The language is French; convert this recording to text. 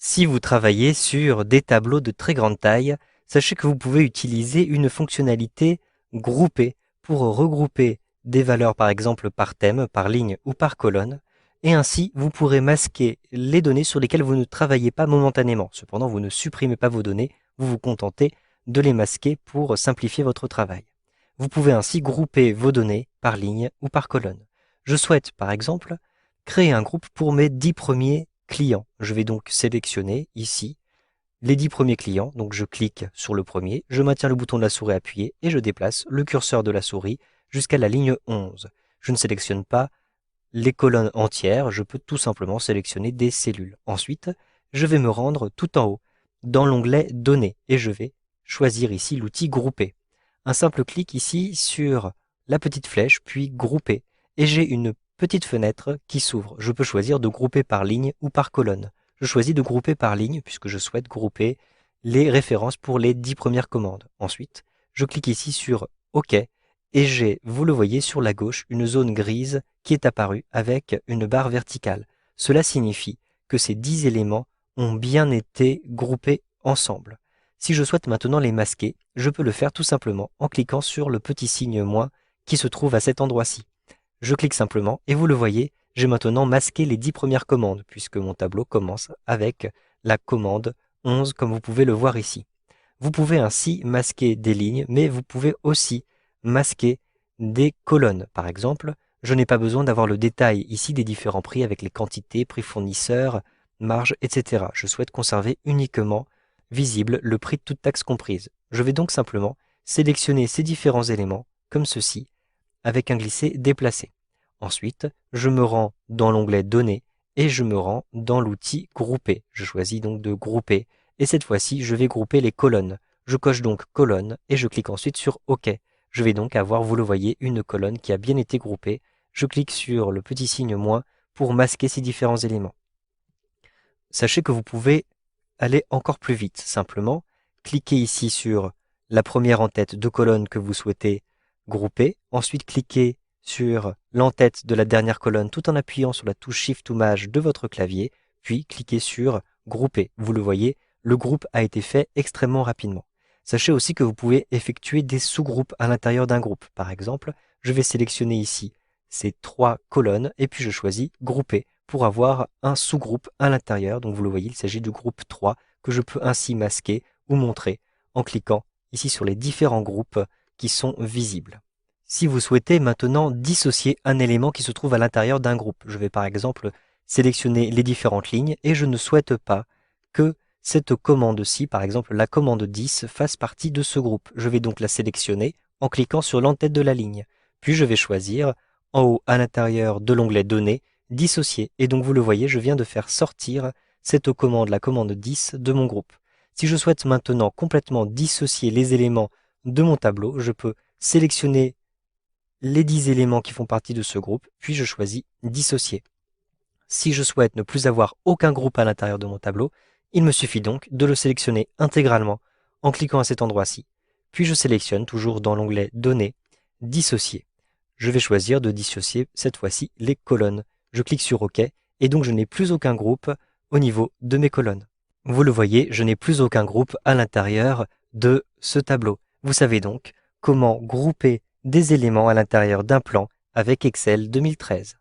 Si vous travaillez sur des tableaux de très grande taille, sachez que vous pouvez utiliser une fonctionnalité grouper pour regrouper des valeurs par exemple par thème, par ligne ou par colonne, et ainsi vous pourrez masquer les données sur lesquelles vous ne travaillez pas momentanément. Cependant, vous ne supprimez pas vos données, vous vous contentez de les masquer pour simplifier votre travail. Vous pouvez ainsi grouper vos données par ligne ou par colonne. Je souhaite par exemple créer un groupe pour mes 10 premiers clients. Je vais donc sélectionner ici les 10 premiers clients. Donc je clique sur le premier, je maintiens le bouton de la souris appuyé et je déplace le curseur de la souris jusqu'à la ligne 11. Je ne sélectionne pas les colonnes entières, je peux tout simplement sélectionner des cellules. Ensuite, je vais me rendre tout en haut dans l'onglet Données et je vais choisir ici l'outil Grouper. Un simple clic ici sur la petite flèche puis Grouper et j'ai une petite fenêtre qui s'ouvre. Je peux choisir de grouper par ligne ou par colonne. Je choisis de grouper par ligne puisque je souhaite grouper les références pour les 10 premières commandes. Ensuite, je clique ici sur OK et j'ai, vous le voyez sur la gauche, une zone grise qui est apparue avec une barre verticale. Cela signifie que ces 10 éléments ont bien été groupés ensemble. Si je souhaite maintenant les masquer, je peux le faire tout simplement en cliquant sur le petit signe moins qui se trouve à cet endroit-ci. Je clique simplement et vous le voyez, j'ai maintenant masqué les 10 premières commandes puisque mon tableau commence avec la commande 11 comme vous pouvez le voir ici. Vous pouvez ainsi masquer des lignes, mais vous pouvez aussi masquer des colonnes. Par exemple, je n'ai pas besoin d'avoir le détail ici des différents prix avec les quantités, prix fournisseurs, marge, etc. Je souhaite conserver uniquement visible le prix de toute taxe comprise. Je vais donc simplement sélectionner ces différents éléments, comme ceci, avec un glisser déplacé. Ensuite, je me rends dans l'onglet Données et je me rends dans l'outil Grouper. Je choisis donc de grouper et cette fois-ci, je vais grouper les colonnes. Je coche donc colonne et je clique ensuite sur OK. Je vais donc avoir, vous le voyez, une colonne qui a bien été groupée. Je clique sur le petit signe moins pour masquer ces différents éléments. Sachez que vous pouvez aller encore plus vite. Simplement, cliquez ici sur la première en-tête de colonne que vous souhaitez grouper. Ensuite, cliquez sur l'en-tête de la dernière colonne tout en appuyant sur la touche Shift ou Maj de votre clavier, puis cliquez sur Grouper. Vous le voyez, le groupe a été fait extrêmement rapidement. Sachez aussi que vous pouvez effectuer des sous-groupes à l'intérieur d'un groupe. Par exemple, je vais sélectionner ici ces 3 colonnes et puis je choisis Grouper pour avoir un sous-groupe à l'intérieur. Donc vous le voyez, il s'agit du groupe 3 que je peux ainsi masquer ou montrer en cliquant ici sur les différents groupes qui sont visibles. Si vous souhaitez maintenant dissocier un élément qui se trouve à l'intérieur d'un groupe, je vais par exemple sélectionner les différentes lignes et je ne souhaite pas que cette commande-ci, par exemple la commande 10, fasse partie de ce groupe. Je vais donc la sélectionner en cliquant sur l'entête de la ligne. Puis je vais choisir en haut à l'intérieur de l'onglet Données, dissocier. Et donc vous le voyez, je viens de faire sortir cette commande, la commande 10, de mon groupe. Si je souhaite maintenant complètement dissocier les éléments de mon tableau, je peux sélectionner les 10 éléments qui font partie de ce groupe, puis je choisis dissocier. Si je souhaite ne plus avoir aucun groupe à l'intérieur de mon tableau, il me suffit donc de le sélectionner intégralement en cliquant à cet endroit-ci. Puis je sélectionne toujours dans l'onglet Données, Dissocier. Je vais choisir de dissocier cette fois-ci les colonnes. Je clique sur OK et donc je n'ai plus aucun groupe au niveau de mes colonnes. Vous le voyez, je n'ai plus aucun groupe à l'intérieur de ce tableau. Vous savez donc comment grouper des éléments à l'intérieur d'un plan avec Excel 2013.